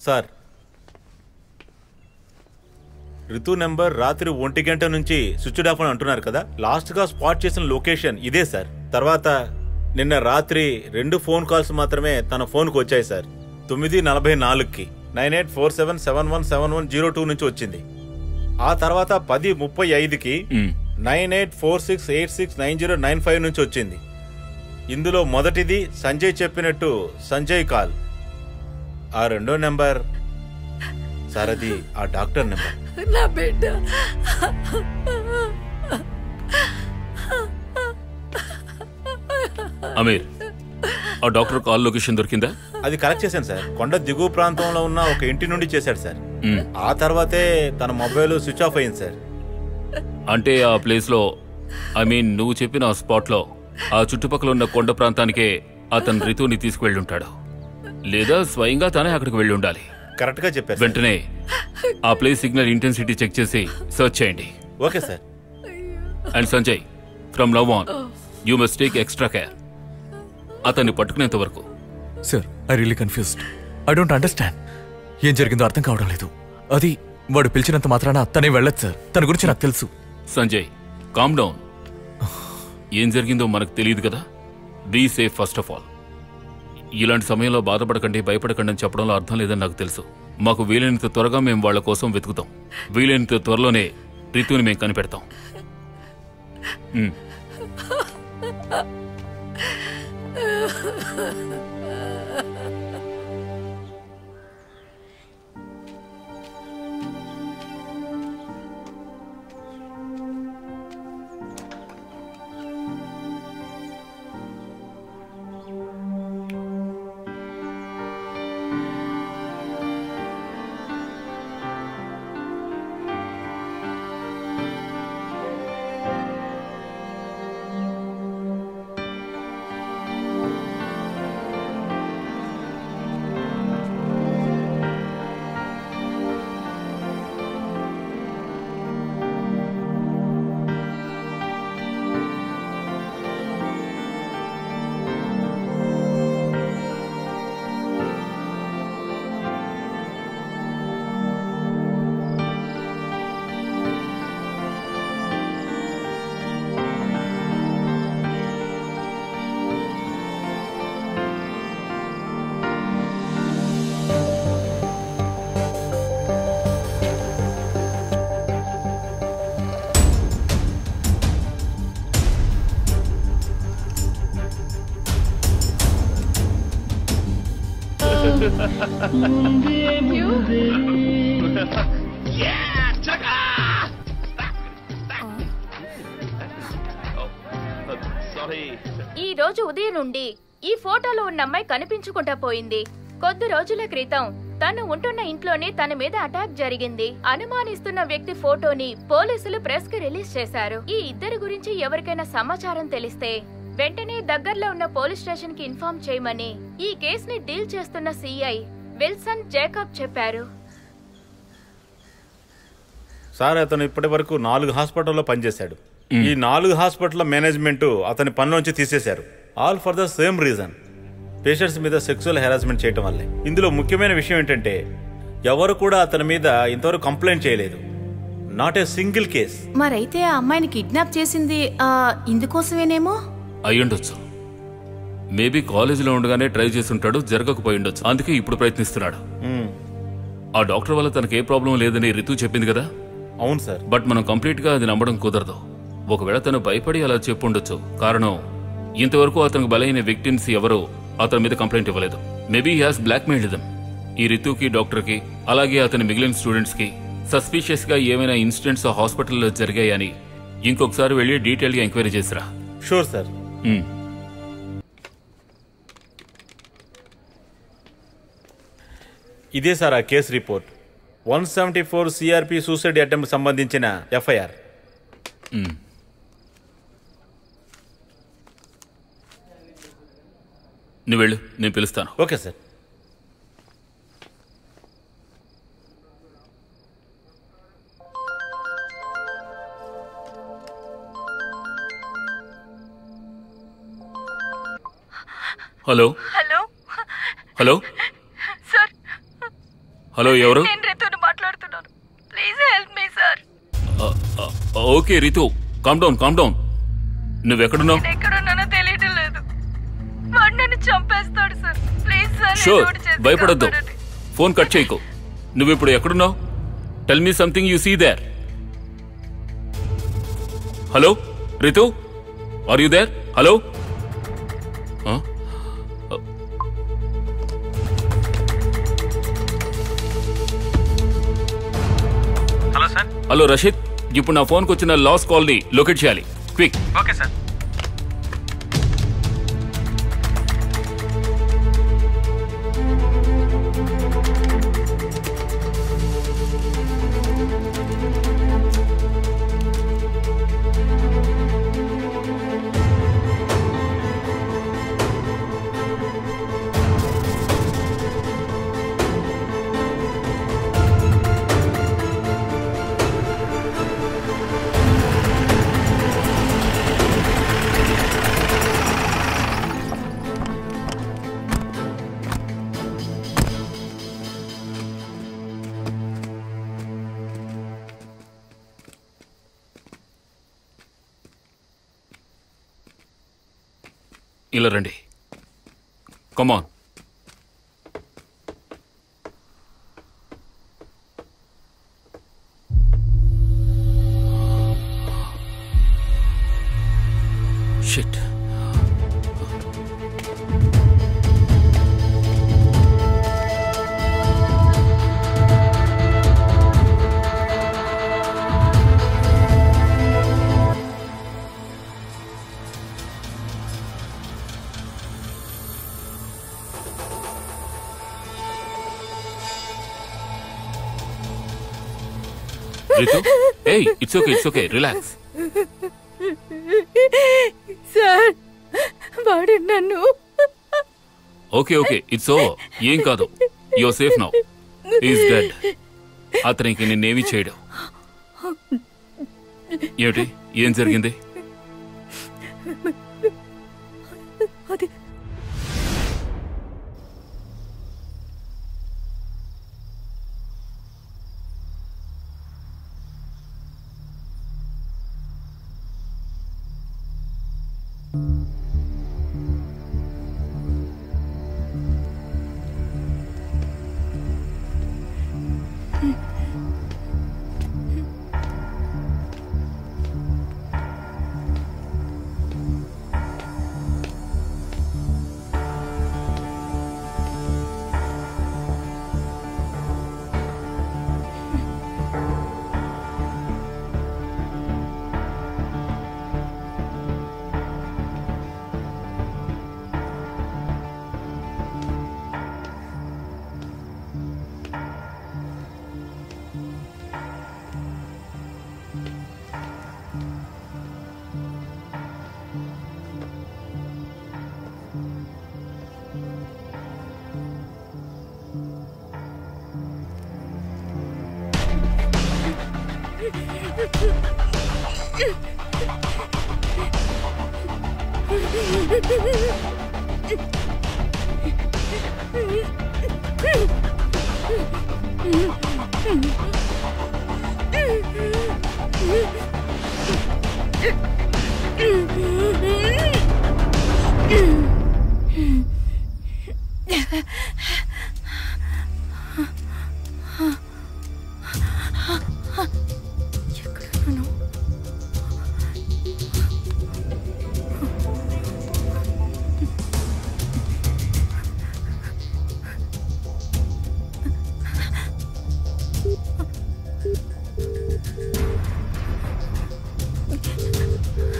Sir, Ritu number రాత్రి 1 గంట నుంచి స్విచ్డ్ ఆఫ్ అని అంటున్నారు కదా. లాస్ట్గా స్పాట్ చేసిన లొకేషన్ ఇదే సార్. తర్వాత నిన్న రాత్రి 2 ఫోన్ కాల్స్ మాత్రమే తన ఫోన్కి వచ్చాయి సార్. 9:44కి 9847717102 నుంచి వచ్చింది. ఆ తర్వాత 10:35కి 9846869095 నుంచి వచ్చింది. ఇందులో మొదటిది సంజయ్ చెప్పినట్టు సంజయ్ కాల్. ఆ రెండో నెంబర్ సార్, అది ఆ డాక్టర్ నెంబర్. నా బిడ్డ అమీర్, ఆ డాక్టర్ కాల్ లొకేషన్ దొరికిందా? అది కలెక్ట్ చేశాను సార్. కొండ దిగువ ప్రాంతంలో ఉన్న ఒక ఇంటి నుండి చేశాడు సార్. ఆ తర్వాతే తన మొబైల్ స్విచ్ ఆఫ్ అయింది సార్. అంటే ఆ ప్లేస్ లో, నువ్వు చెప్పిన ఆ స్పాట్ లో ఆ చుట్టుపక్కల ఉన్న కొండ ప్రాంతానికే అతను రితుని తీసుకువెళ్ళి ఉంటాడు, లేదా స్వయంగా తానే అక్కడికి వెళ్ళి ఉండాలి. కరెక్ట్ గా చెప్పారు. వెంటనే ఆ ప్లేస్ సిగ్నల్ ఇంటెన్సిటీ చెక్ చేసి సర్చ్ చేయండి. Okay sir. And Sanjay, from now on you must take extra care. అతన్ని పట్టుకునేంత వరకు. Sir, I really confused. I don't understand. ఏం జరిగిందో అర్థం కావడం లేదు. అది వాడు పిలిచినంత మాత్రాన తనే వెళ్ళదు సార్. తన గురించి నాకు తెలుసు. Sanjay, calm down. ఏం జరిగిందో మనకు తెలియదు కదా. Be safe first of all. ఇలాంటి సమయంలో బాధపడకండి, భయపడకండి అని చెప్పడంలో అర్థం లేదని నాకు తెలుసు. మాకు వీలైనంత త్వరగా మేము వాళ్ల కోసం వెతుకుతాం. వీలైనంత త్వరలోనే రితుని మేము కనిపెడతాం. ఈ రోజు ఉదయం నుండి ఈ ఫోటోలో ఉన్న అమ్మాయి కనిపించుకుంటా పోయింది. కొద్ది రోజుల క్రితం తను ఉంటున్న ఇంట్లోనే తన మీద అటాక్ జరిగింది. అనుమానిస్తున్న వ్యక్తి ఫోటోని పోలీసులు ప్రెస్ కి రిలీజ్ చేశారు. ఈ ఇద్దరి గురించి ఎవరికైనా సమాచారం తెలిస్తే వెంటనే దగ్గరలో ఉన్న పోలీస్ స్టేషన్ కి ఇన్ఫార్మ్ చేయమని ఈ కేసుని డీల్ చేస్తున్న సిఐ విల్సన్ జేకబ్ చెప్పారు. సార్, అతను ఇప్పటి వరకు 4 హాస్పిటల్లో పనిచేశాడు. ఈ 4 హాస్పిటల్ మేనేజ్మెంట్ అతని పనిలోంచి తీసేశారు. All for the same reason, patients మీద సెక్సువల్ హెరాస్మెంట్ చేయటం వల్లే. ఇందులో ముఖ్యమైన విషయం ఏంటంటే ఎవరు కూడా అతని మీద ఇంతవరకు కంప్లైంట్ చేయలేదు. Not a single case. మరైతే ఆ అమ్మాయిని కిడ్నాప్ చేసింది ఇందుకోసమేనేమో. అయ్యుండొచ్చు. మేబీ కాలేజీలో ఉండగానే ట్రై చేసి ఉంటాడు, జరగకపోయి ఉండొచ్చు. అందుకే ఇప్పుడు ప్రయత్నిస్తున్నాడు. ఆ డాక్టర్ వల్ల తనకు ఏ ప్రాబ్లం లేదని రితు చెప్పింది కదా. అవును సార్. బట్ మనం కంప్లీట్ గా అది నమ్మడం కుదరదు. ఒకవేళ తను భయపడి అలా చెప్పుండొచ్చు. కారణం, ఇంతవరకు అతనికి బలైన విక్టిమ్స్ ఎవరు అతని మీద కంప్లైంట్ ఇవ్వలేదు. Maybe he has blackmailed them. ఈ రితుకి, డాక్టర్ కి, అలాగే అతని మిగిలిన స్టూడెంట్స్ కి సస్పీషియస్ గా ఏమైనా ఇన్సిడెంట్స్ ఆ హాస్పిటల్లో జరిగాయని ఇంకొకసారి వెళ్ళి డీటెయిల్ గా ఎంక్వైరీ చేసిరా. Sure sir. ఇదే సార్ ఆ కేసు రిపోర్ట్. 174 సిఆర్పి సూసైడ్ అటెంప్ట్ సంబంధించిన ఎఫ్ఐఆర్. నువ్వు వెళ్ళు, నేను పిలుస్తాను. Okay sir. Hello hello hello sir, hello ఎవరు? నేను రితుని మాట్లాడుతున్నాను. Please help me sir. Okay Ritu, calm down. నువ్వెక్కడున్నావు? ఎక్కడున్నానో తెలియడం లేదు. వాడు నన్ను చంపేస్తాడు సార్. Please sir. షూర్, భయపడొద్దు. ఫోన్ కట్ చేయకు. నువ్విప్పుడు ఎక్కడున్నావు? Tell me something you see there. Hello Ritu, are you there? Hello. Hello sir. Hello Rashid, ఇప్పుడు నా ఫోన్కి వచ్చిన లాస్ కాల్ని లొకేట్ చేయాలి. క్విక్. Okay sir. ఇలా రండి. కమాన్. షిట్. రితు, ఏయ్, ఇట్స్ ఓకే, రిలాక్స్. సార్, వాడు నన్ను. Okay, it's over. ఏం కాదు. You are safe now. Is dead. అతనికి నిన్నేమీ చేయడు. ఏమిటి, ఏం జరిగింది? అది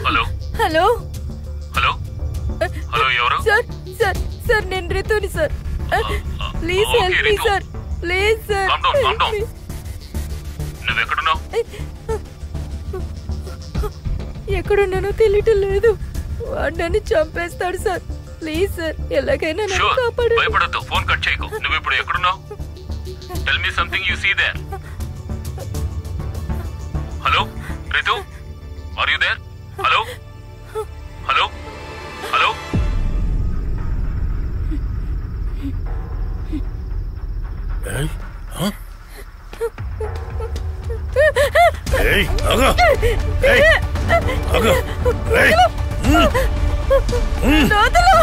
హలో హలో హలో ఎవరు? సార్ సార్ సార్ నేను రితుని సార్. Please help me sir. Please sir. Calm down. నువ్వు ఎక్కడున్నావు? ఎక్కడున్నానో తెలియటం లేదు. వాడు నన్ను చంపేస్తాడు సార్. ప్లీజ్ సార్, ఎలాగైనా నన్ను కాపాడండి. భయపడొద్దు. ఫోన్ కట్ చేయకు. నువ్వు ఇప్పుడు ఎక్కడున్నావు? Tell me something you see there. Hello Ritu, are you there? Hello hello hello. వదలు.